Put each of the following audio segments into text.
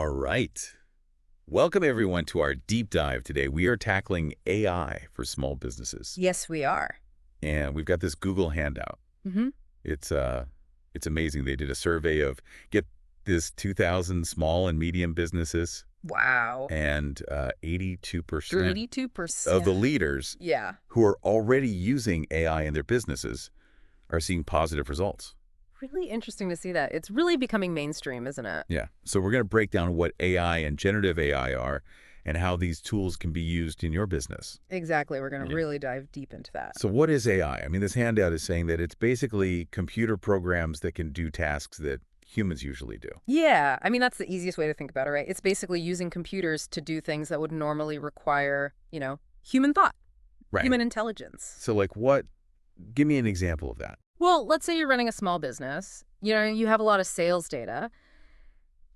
All right. Welcome, everyone, to our deep dive today. We are tackling AI for small businesses. Yes, we are. And we've got this Google handout. Mm-hmm. It's amazing. They did a survey of, get this, 2,000 small and medium businesses. Wow. And 82% 82%. of the leaders Yeah. who are already using AI in their businesses are seeing positive results. Really interesting to see that. It's really becoming mainstream, isn't it? Yeah. So we're going to break down what AI and generative AI are and how these tools can be used in your business. Exactly. We're going to really dive deep into that. So what is AI? I mean, this handout is saying that it's basically computer programs that can do tasks that humans usually do. Yeah. I mean, that's the easiest way to think about it, right? It's basically using computers to do things that would normally require, human thought, human intelligence. So give me an example of that. Well, let's say you're running a small business. You have a lot of sales data.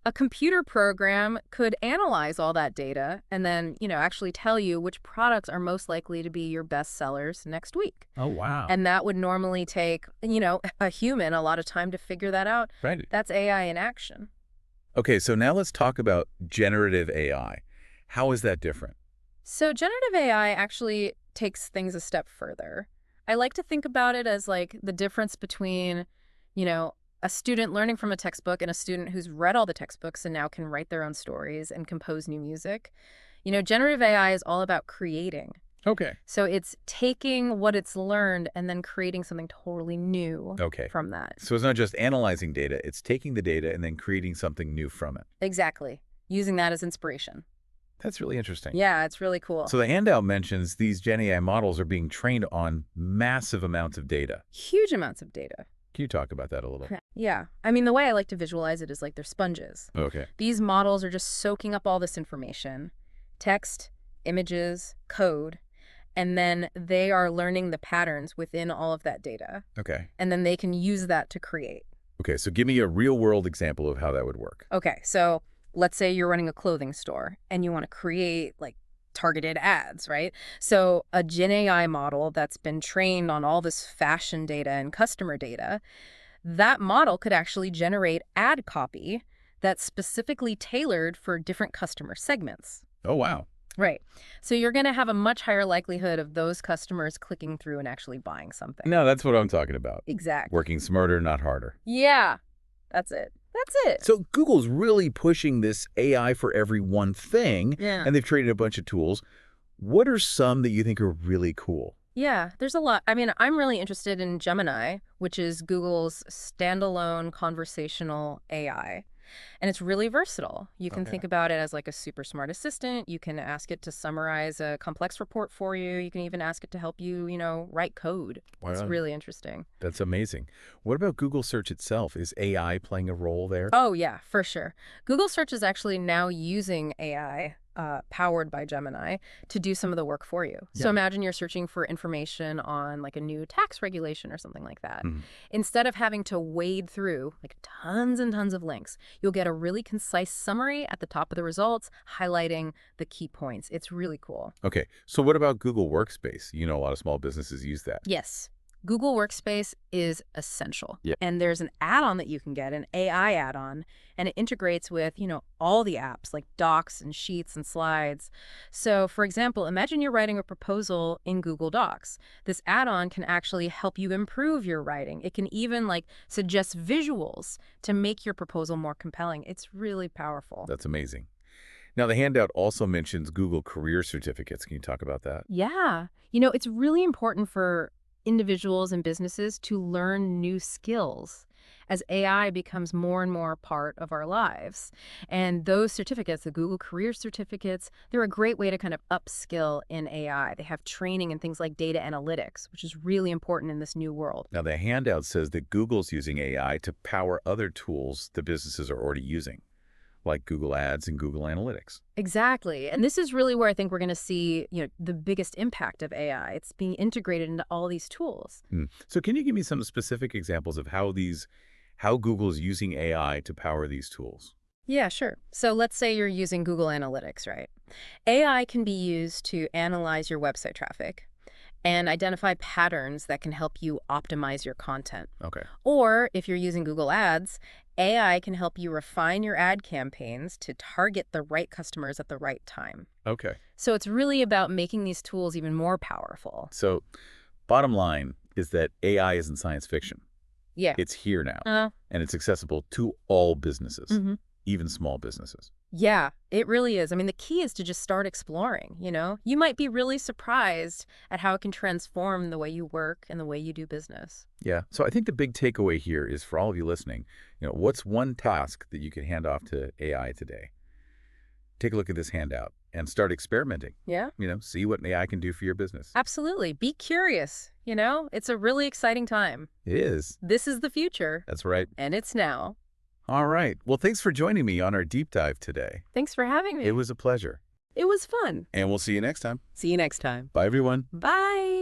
A computer program could analyze all that data and then, actually tell you which products are most likely to be your best sellers next week. Oh, wow. And that would normally take, a human a lot of time to figure that out. Right. That's AI in action. Okay, so now let's talk about generative AI. How is that different? So generative AI actually takes things a step further. I like to think about it as like the difference between, a student learning from a textbook and a student who's read all the textbooks and now can write their own stories and compose new music. Generative AI is all about creating. Okay. So it's taking what it's learned and then creating something totally new from that. So it's not just analyzing data, it's taking the data and then creating something new from it. Exactly. Using that as inspiration. That's really interesting. Yeah, it's really cool. So the handout mentions these Gen AI models are being trained on massive amounts of data. Huge amounts of data. Can you talk about that a little? Yeah. I mean, the way I like to visualize it is like they're sponges. Okay. These models are just soaking up all this information, text, images, code, and then they are learning the patterns within all of that data. Okay. And then they can use that to create. Okay, so give me a real-world example of how that would work. Okay, so let's say you're running a clothing store and you want to create targeted ads, right? So a Gen AI model that's been trained on all this fashion data and customer data, that model could actually generate ad copy that's specifically tailored for different customer segments. Oh, wow. Right. So you're going to have a much higher likelihood of those customers clicking through and actually buying something. No, that's what I'm talking about. Exactly. Working smarter, not harder. Yeah, that's it. That's it. So Google's really pushing this AI for every one thing, and they've created a bunch of tools. What are some that you think are really cool? Yeah, there's a lot. I mean, I'm really interested in Gemini, which is Google's standalone conversational AI. And it's really versatile. You can think about it as like a super smart assistant. You can ask it to summarize a complex report for you. You can even ask it to help you, write code. Wow. It's really interesting. That's amazing. What about Google Search itself? Is AI playing a role there? Oh, yeah, for sure. Google Search is actually now using AI powered by Gemini to do some of the work for you. Yeah. So imagine you're searching for information on a new tax regulation or something like that. Mm-hmm. Instead of having to wade through tons and tons of links, you'll get a really concise summary at the top of the results highlighting the key points. It's really cool. Okay. So what about Google Workspace? A lot of small businesses use that. Yes. Google Workspace is essential. Yeah. And there's an add-on that you can get, an AI add-on, and it integrates with, all the apps like Docs and Sheets and Slides. So, for example, imagine you're writing a proposal in Google Docs. This add-on can actually help you improve your writing. It can even suggest visuals to make your proposal more compelling. It's really powerful. That's amazing. Now, the handout also mentions Google Career Certificates. Can you talk about that? Yeah. It's really important for individuals and businesses to learn new skills as AI becomes more and more a part of our lives. And those certificates, the Google Career Certificates, they're a great way to kind of upskill in AI. They have training in things like data analytics, which is really important in this new world. Now, the handout says that Google's using AI to power other tools that businesses are already using, like Google Ads and Google Analytics. Exactly. And this is really where I think we're going to see, the biggest impact of AI. It's being integrated into all these tools. So can you give me some specific examples of how Google is using AI to power these tools? Yeah, sure. So let's say you're using Google Analytics, right? AI can be used to analyze your website traffic and identify patterns that can help you optimize your content. Okay. Or if you're using Google Ads, AI can help you refine your ad campaigns to target the right customers at the right time. Okay. So it's really about making these tools even more powerful. So bottom line is that AI isn't science fiction. Yeah. It's here now, and it's accessible to all businesses, even small businesses. Yeah, it really is. I mean, the key is to just start exploring, you know? You might be really surprised at how it can transform the way you work and the way you do business. Yeah. So I think the big takeaway here is for all of you listening, what's one task that you could hand off to AI today? Take a look at this handout and start experimenting. Yeah. See what AI can do for your business. Absolutely. Be curious, It's a really exciting time. It is. This is the future. That's right. And it's now. All right. Well, thanks for joining me on our deep dive today. Thanks for having me. It was a pleasure. It was fun. And we'll see you next time. See you next time. Bye, everyone. Bye.